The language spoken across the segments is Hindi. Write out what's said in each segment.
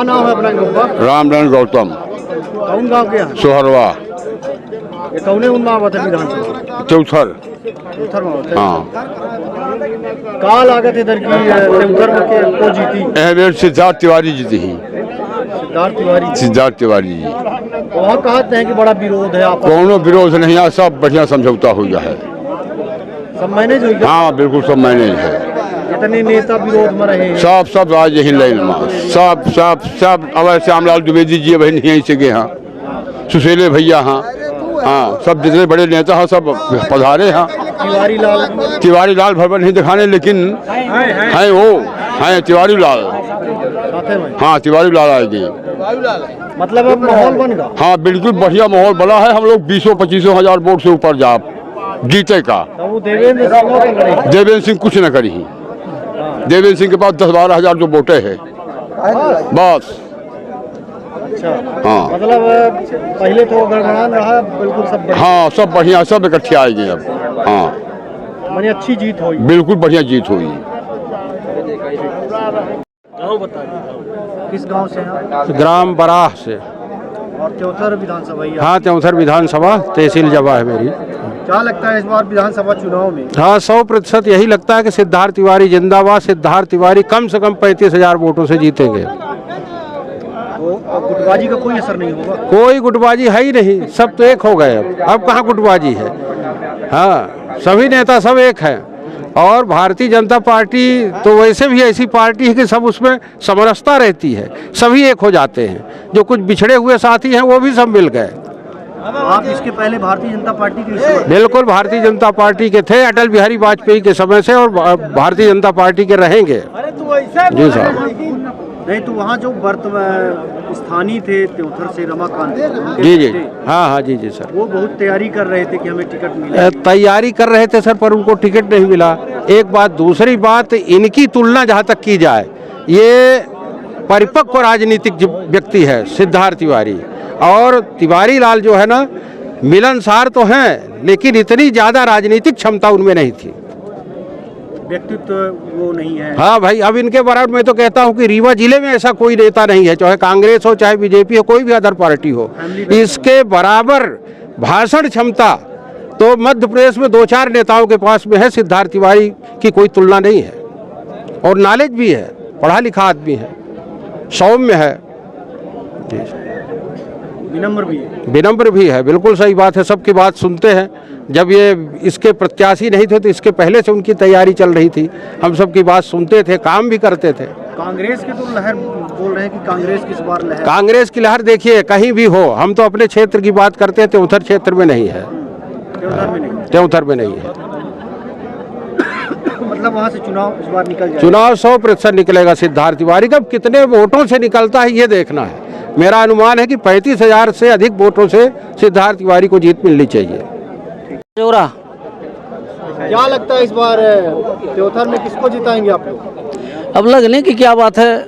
क्या नाम है अपना गब्बा? रामनारायण गौतम। कौन गांव के हैं? सोहरवा। ये कौने उन्ना हुआ था विधानसभा? चौथर। चौथर में होता है। हाँ। कहाँ लागत इधर की चौथर में के को जीती? अहमेद सिद्धार्थ तिवारी जी थी। सिद्धार्थ तिवारी। सिद्धार्थ तिवारी जी। वहाँ कहते हैं कि बड़ा विरोध है आपस में। कोनो विरोध नहीं है, सब बढ़िया समझौता हो गया है। सब मैनेज हो गया? हाँ बिल्कुल सब मैनेज है। इतने नेता विरोध में रहे हैं। सब आज यही लाइन में सब अवय श्यामलाल द्विवेदी जी वही यहीं से गए हैं, सुशीले भैया हाँ हाँ, सब जितने बड़े नेता हैं सब पधारे हैं। तिवारी लाल भर नहीं दिखाने, लेकिन हैं वो हैं तिवारी लाल। हाँ तिवारी लाल आएंगे। मतलब अब माहौल बन गया। हाँ बिल्कुल बढ़िया माहौल बना है। हम लोग 20-25 हजार वोट से ऊपर जा जीते का। वो देवेंद्र सिंह कुछ न करी। देवेंद्र सिंह के पास 10-12 हजार जो वोटे है बस। अच्छा हाँ मतलब पहले तो गड़बड़ान रहा, बिल्कुल सब बढ़िया। हाँ सब बढ़िया, सब इकट्ठे आएंगे अब। हाँ माने अच्छी जीत हुई। बिल्कुल बढ़िया जीत हुई। गाँव बताइए, किस गांव से हैं? ग्राम बराह से। और चौथर विधानसभा ही है। हाँ चौथर विधानसभा तहसील जवा है मेरी। क्या लगता है इस बार विधानसभा चुनाव में? हाँ 100% यही लगता है कि सिद्धार्थ तिवारी जिंदाबाद। सिद्धार्थ तिवारी कम से कम 35,000 वोटों से जीतेंगे। तो गुटबाजी का कोई असर नहीं होगा? कोई गुटबाजी है ही नहीं, सब तो एक हो गए। अब कहाँ गुटबाजी है? हाँ सभी नेता सब एक हैं। और भारतीय जनता पार्टी तो वैसे भी ऐसी पार्टी है कि सब उसमें समरसता रहती है, सभी एक हो जाते हैं। जो कुछ बिछड़े हुए साथी हैं वो भी सब मिल गए। आप इसके पहले भारतीय जनता पार्टी के? बिल्कुल भारतीय जनता पार्टी के थे, अटल बिहारी वाजपेयी के समय से, और भारतीय जनता पार्टी के रहेंगे। जी साहब। नहीं तो वहाँ जो वर्तमान स्थानीय थे त्योथर से रमाकांत जी हाँ जी सर, वो बहुत तैयारी कर रहे थे कि हमें टिकट मिले। तैयारी कर रहे थे सर, पर उनको टिकट नहीं मिला। एक बात। दूसरी बात, इनकी तुलना जहाँ तक की जाए, ये परिपक्व राजनीतिक व्यक्ति है सिद्धार्थ तिवारी, और तिवारी लाल जो है ना मिलनसार तो हैं, लेकिन इतनी ज़्यादा राजनीतिक क्षमता उनमें नहीं थी। व्यक्तित्व वो नहीं है। हाँ भाई, अब इनके बराबर मैं तो कहता हूँ कि रीवा जिले में ऐसा कोई नेता नहीं है, चाहे कांग्रेस हो, चाहे बीजेपी हो, कोई भी अदर पार्टी हो, इसके बराबर भाषण क्षमता तो मध्य प्रदेश में 2-4 नेताओं के पास में है। सिद्धार्थ तिवारी की कोई तुलना नहीं है। और नॉलेज भी है, पढ़ा लिखा आदमी है, सौम्य है, विनम्र भी है। बिल्कुल सही बात है, सबकी बात सुनते हैं। जब ये इसके प्रत्याशी नहीं थे तो इसके पहले से उनकी तैयारी चल रही थी, हम सबकी बात सुनते थे, काम भी करते थे। कांग्रेस की तो लहर बोल रहे हैं कि कांग्रेस की इस बार लहर। कांग्रेस की लहर देखिए कहीं भी हो, हम तो अपने क्षेत्र की बात करते हैं, त्योथर क्षेत्र में नहीं है। त्योथर में नहीं है। मतलब वहाँ से चुनाव इस बार निकल जाएगा? चुनाव 100% निकलेगा सिद्धार्थ तिवारी का। कितने वोटों से निकलता है ये देखना है। मेरा अनुमान है कि 35,000 से अधिक वोटों से सिद्धार्थ तिवारी को जीत मिलनी चाहिए। क्या लगता है इस बार त्योथर में किसको जिताएंगे आप लोग? अब लगने की क्या बात है,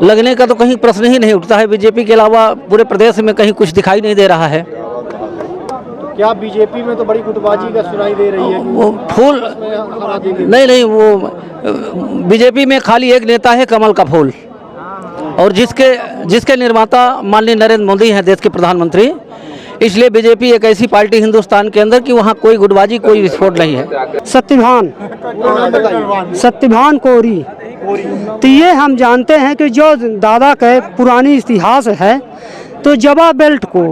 लगने का तो कहीं प्रश्न ही नहीं उठता है। बीजेपी के अलावा पूरे प्रदेश में कहीं कुछ दिखाई नहीं दे रहा है। तो क्या बीजेपी में तो बड़ी गुटबाजी का सुनाई दे रही है? वो फूल नहीं, वो बीजेपी में खाली एक नेता है, कमल का फूल, और जिसके निर्माता माननीय नरेंद्र मोदी हैं, देश के प्रधानमंत्री। इसलिए बीजेपी एक ऐसी पार्टी हिंदुस्तान के अंदर कि वहाँ कोई गुटबाजी, कोई विस्फोट नहीं है। सत्यभान कोरी। तो ये हम जानते हैं कि जो दादा के पुरानी इतिहास है, तो जवा बेल्ट को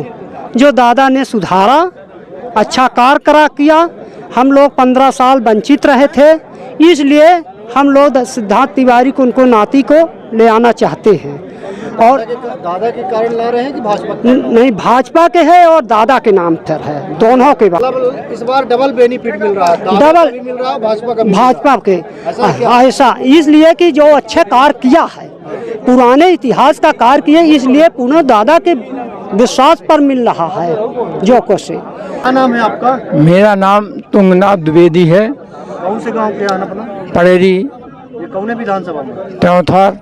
जो दादा ने सुधारा, अच्छा कार्य करा किया। हम लोग 15 साल वंचित रहे थे, इसलिए हम लोग सिद्धार्थ तिवारी को, उनको नाती को ले आना चाहते हैं। और दादा के कारण ला रहे हैं कि भाजपा? नहीं, भाजपा के है और दादा के नाम पर है, दोनों के बाद। मतलब इस बार डबल बेनिफिट मिल रहा है, डबल भी मिल रहा है, भाजपा के ऐसा इसलिए कि जो अच्छे कार्य किया है, पुराने इतिहास का कार्य किया, इसलिए पुनः दादा के विश्वास पर मिल रहा है जो कुछ। क्या नाम है आपका? मेरा नाम तुंगनाथ द्विवेदी है। कौन से गांव के आना अपना? पड़ेरी। ये कौन विधानसभा में? त्योथर।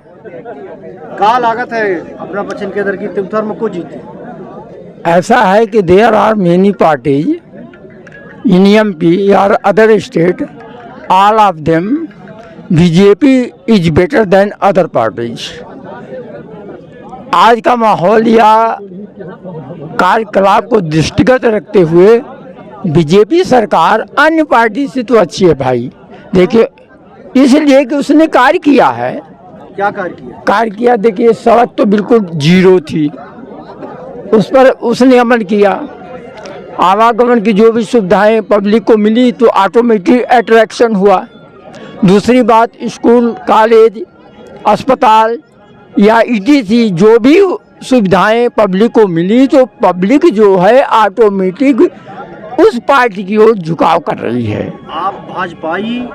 क्या लागत है अपना बच्चन के अंदर की त्योथर में को जीते? ऐसा है कि there are many parties in MP और other state, all of them BJP is better than other parties. आज का माहौल या कार्यकलाप को दृष्टिगत रखते हुए बीजेपी सरकार अन्य पार्टी से तो अच्छी है भाई। देखिए, इसलिए कि उसने कार्य किया है। क्या कार्य किया? कार्य किया, देखिए सड़क तो बिल्कुल जीरो थी, उस पर उसने अमल किया। आवागमन की जो भी सुविधाएं पब्लिक को मिली तो ऑटोमेटिक अट्रैक्शन हुआ। दूसरी बात, स्कूल, कॉलेज, अस्पताल या ईटीसी जो भी सुविधाएं पब्लिक को मिली तो पब्लिक जो है ऑटोमेटिक उस पार्टी की ओर झुकाव कर रही है। आप भाजपाई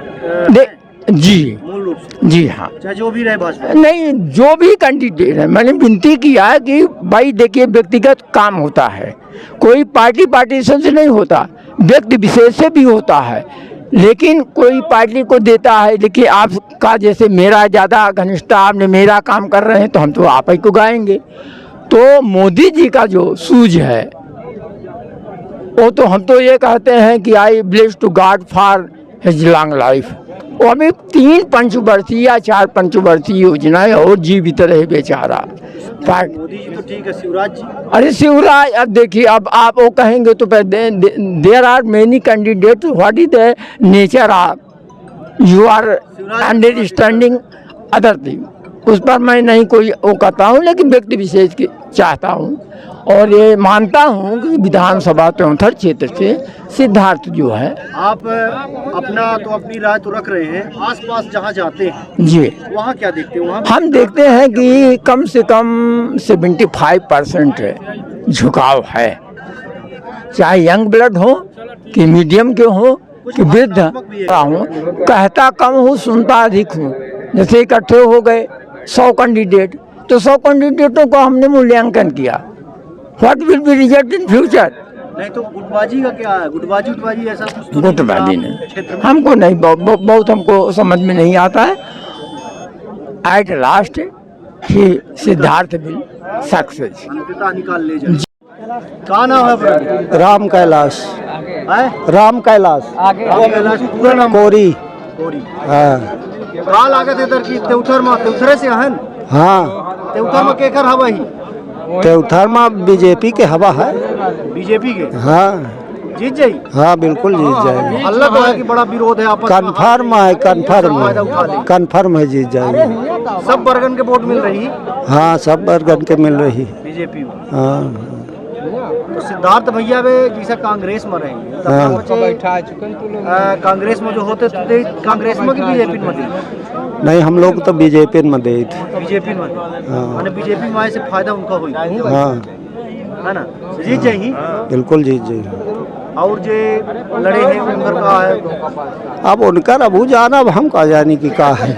जी, मूल रूप से? जी हाँ, चाहे जो भी रहे भाजपा? नहीं, जो भी कैंडिडेट है, मैंने विनती किया है कि भाई देखिए, व्यक्तिगत काम होता है, कोई पार्टीशन से नहीं होता, व्यक्ति विशेष से भी होता है। लेकिन कोई पार्टी को देता है, देखिए आपका जैसे मेरा ज़्यादा घनिष्ठता, आपने मेरा काम कर रहे हैं तो हम तो आप ही को गाएंगे। तो मोदी जी का जो सूझ है वो तो हम तो ये कहते हैं कि I bless to God for his long life. वो हमें 3 पंचवर्षीय या 4 पंचवर्षीय योजनाएं और जीवित रहे बेचारा। मोदी जी तो ठीक है, शिवराज जी? अरे शिवराज, अब देखिए, अब आप वो कहेंगे तो there are many candidate, what is the nature of you are understanding other thing, उस पर मैं नहीं कोई वो कहता हूँ, लेकिन व्यक्ति विशेष की चाहता हूँ। और ये मानता हूँ कि विधानसभा त्योंथर क्षेत्र से सिद्धार्थ जो है। आप अपनी राय तो रख रहे हैं, आसपास जहाँ जाते हैं जी, वहाँ क्या देखते हैं? वहाँ हम देखते हैं कि कम से कम 75% झुकाव है, चाहे यंग ब्लड हो कि मीडियम के हो कि वृद्ध हूँ। कहता कम हूँ, सुनता अधिक हूँ। जैसे इकट्ठे हो गए 100 कैंडिडेट, तो 100 कैंडिडेटों को हमने मूल्यांकन किया, what will be result in future. नहीं तो गुटबाजी का क्या है? गुटबाजी ऐसा कुछ तो गुटबाजी नहीं नहीं, हमको नहीं, बहुत हमको समझ में नहीं आता है। At last he Siddharth will success. अंततः निकाल ले जाए। कहाँ नाम है आपका? राम कैलाश। है? राम कैलाश पूरा नाम? कोरी। हाँ। कहाँ लागत इधर की तेउथर में? तेउथरे से हन? हाँ, तेउथर में केकर हवा ही? तेउथर में बीजेपी के हवा है। बीजेपी के? हाँ, जीत जाई? हाँ बिल्कुल जीत जाएगी। हल्ला तो है कि बड़ा विरोध है आपस में। कन्फर्म है, कन्फर्म है जीत जाएगी। सब वर्गन के वोट मिल रही? हाँ, सब वर्गन के मिल रही। बीजेपी में? हाँ, तो सिद्धार्थ भैया वे जैसा कांग्रेस में रहेंगे कांग्रेस में जो होते थे, कांग्रेस में कि बीजेपी में थे? नहीं, हम लोग तो बीजेपी में दे थे। बीजेपी में? माने बीजेपी में आए से फायदा उनका हुई हाँ, है ना? जीत जाएगी? बिल्कुल जीत जाएगी। और जो लड़े हैं उनका का है? अब उनका अबू जाना, अब हम का जानी की का है।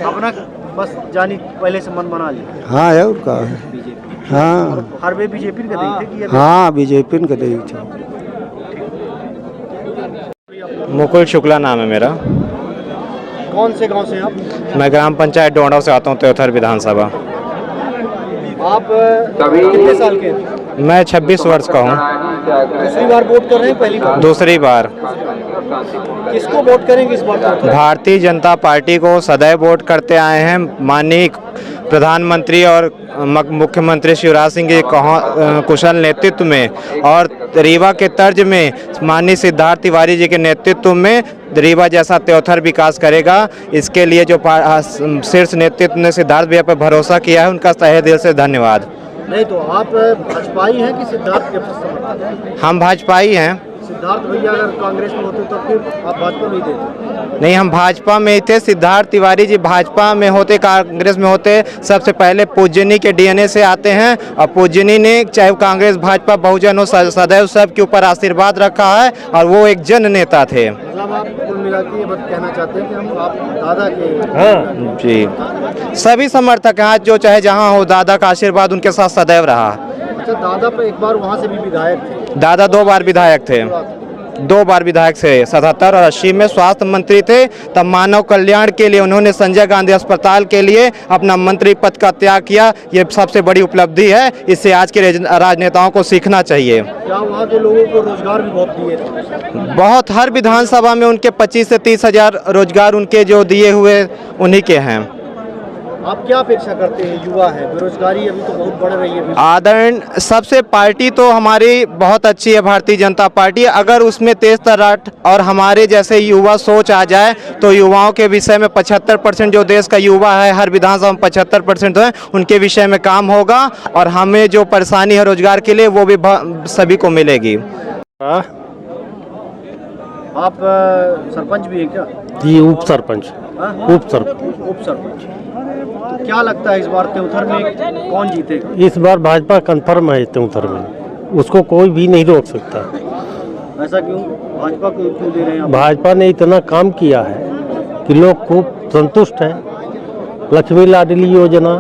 अपना बस जानी पहले से मन बना लिया। हाँ, है और का है। हाँ, हर वे बीजेपी के देते कि हाँ बीजेपी के दे थे। मुकुल शुक्ला नाम है मेरा। कौन से गांव से आप? मैं ग्राम पंचायत डोंडा से आता हूँ, त्योथर विधानसभा। आप कितने साल के? मैं 26 वर्ष का हूँ। दूसरी बार वोट कर रहे हैं? पहली बार? दूसरी बार। किसको वोट करेंगे इस बार? भारतीय जनता पार्टी को सदैव वोट करते आए हैं। माननीय प्रधानमंत्री और मुख्यमंत्री शिवराज सिंह के कुशल नेतृत्व में और रीवा के तर्ज में माननीय सिद्धार्थ तिवारी जी के नेतृत्व में रीवा जैसा त्योथर विकास करेगा। इसके लिए जो शीर्ष नेतृत्व ने सिद्धार्थ भैया पर भरोसा किया है, उनका तहे दिल से धन्यवाद। नहीं तो आप भाजपाई हैं कि सिद्धार्थ के समर्थक? हम भाजपाई हैं। सिद्धार्थ भैया अगर कांग्रेस में होते तो फिर आप भाजपा में देते? नहीं, हम भाजपा में थे। सिद्धार्थ तिवारी जी भाजपा में होते, कांग्रेस में होते, सबसे पहले पूजनी के डीएनए से आते हैं और पूजनी ने चाहे कांग्रेस भाजपा बहुजन हो सदैव सबके ऊपर आशीर्वाद रखा है और वो एक जन नेता थे। मतलब आप कुल मिला के ये बात कहना चाहते हैं कि हम आप दादा के? हाँ जी, सभी समर्थक हैं। आज जो चाहे जहाँ हो, दादा का आशीर्वाद उनके साथ सदैव रहा। अच्छा, दादा पर एक बार वहाँ से भी विधायक थे? दादा 2 बार विधायक थे, 2 बार विधायक थे। 77 और 80 में स्वास्थ्य मंत्री थे। तब मानव कल्याण के लिए उन्होंने संजय गांधी अस्पताल के लिए अपना मंत्री पद का त्याग किया। ये सबसे बड़ी उपलब्धि है, इससे आज के राजनेताओं को सीखना चाहिए। क्या वहाँ के लोगों को रोजगार भी बहुत दिए थे? बहुत, हर विधानसभा में उनके 25 से 30 हजार रोजगार उनके जो दिए हुए उन्हीं के हैं। आप क्या अपेक्षा करते हैं? युवा है, बेरोजगारी अभी तो बहुत बढ़ रही है। आदरण सबसे पार्टी तो हमारी बहुत अच्छी है, भारतीय जनता पार्टी। अगर उसमें तेज तर्राट और हमारे जैसे युवा सोच आ जाए तो युवाओं के विषय में 75% जो देश का युवा है, हर विधानसभा में 75% है, उनके विषय में काम होगा और हमें जो परेशानी है रोजगार के लिए वो भी सभी को मिलेगी। आप सरपंच भी हैं क्या? जी उप सरपंच। उप सरपंच। तो क्या लगता है इस बार त्योथर में कौन जीतेगा? इस बार भाजपा कंफर्म है त्योथर में, उसको कोई भी नहीं रोक सकता। ऐसा क्यों? भाजपा को क्यों दे रहे हैं आप? भाजपा ने इतना काम किया है कि लोग खूब संतुष्ट हैं। लक्ष्मी लाडली योजना,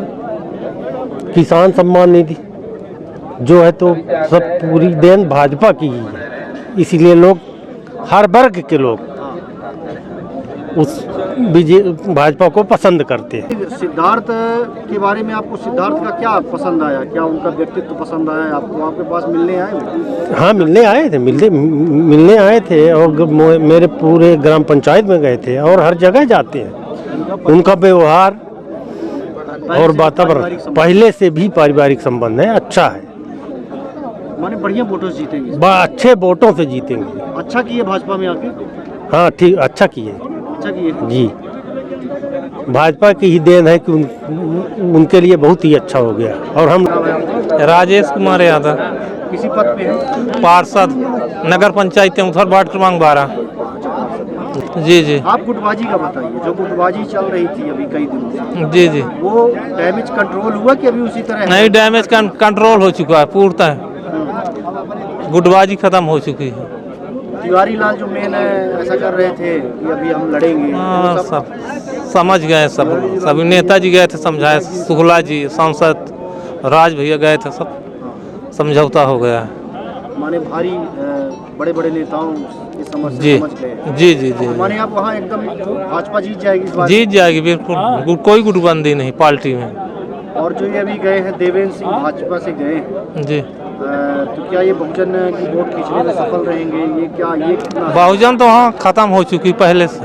किसान सम्मान निधि जो है तो सब पूरी देन भाजपा की ही है, इसीलिए लोग हर वर्ग के लोग उस भाजपा को पसंद करते हैं। सिद्धार्थ के बारे में आपको सिद्धार्थ का क्या पसंद आया? क्या उनका व्यक्तित्व पसंद आया आपको? आपके पास मिलने आए वो? हाँ मिलने आए थे, मिलने आए थे और मेरे पूरे ग्राम पंचायत में गए थे और हर जगह जाते हैं। उनका व्यवहार और वातावरण पहले से भी पारिवारिक संबंध है, अच्छा है। माने बढ़िया वोटों से जीतेंगे? अच्छे वोटों से जीतेंगे। अच्छा किए भाजपा में आके? हाँ ठीक, अच्छा किए जी। भाजपा की ही देन है कि उनके लिए बहुत ही अच्छा हो गया। और हम राजेश कुमार यादव, किसी पद पे हैं? पार्षद, नगर पंचायत त्योंथर, वार्ड क्रमांक 12। जी आप गुटबाजी का बताइए, जो गुटबाजी चल रही थी अभी कई दिनों से, जी वो डैमेज कंट्रोल हुआ कि अभी उसी तरह है? नहीं, डैमेज कंट्रोल हो चुका है पूर्णतः, गुटबाजी खत्म हो चुकी है। तिवारी लाल जो मेन है ऐसा कर रहे थे कि अभी हम लड़ेंगे, हाँ, सब समझ गए, सब नेताजी गए थे समझाए, शुक्ला जी सांसद, राज भैया गए थे, सब समझौता हो गया है। माने भारी बड़े बड़े नेताओं की समझ जी समझ गए। जी माने आप वहाँ एकदम भाजपा जीत जाएगी इस बार? जीत जाएगी बिल्कुल, कोई गुटबंदी नहीं पार्टी में। और जो ये अभी गए हैं देवेंद्र सिंह भाजपा से गए हैं, जी तो क्या ये बहुजन की वोट खींचने में सफल रहेंगे? ये क्या ये कितना? बहुजन तो हाँ खत्म हो चुकी पहले से,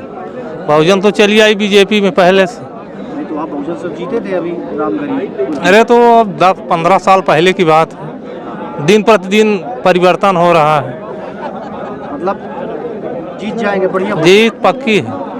बहुजन तो चली आई बीजेपी में पहले से। नहीं तो आप बहुजन से जीते थे अभी रामगढ़ी। अरे तो अब 10-15 साल पहले की बात है, दिन प्रतिदिन परिवर्तन हो रहा है। मतलब जीत जाएंगे? बढ़िया जीत पक्की है।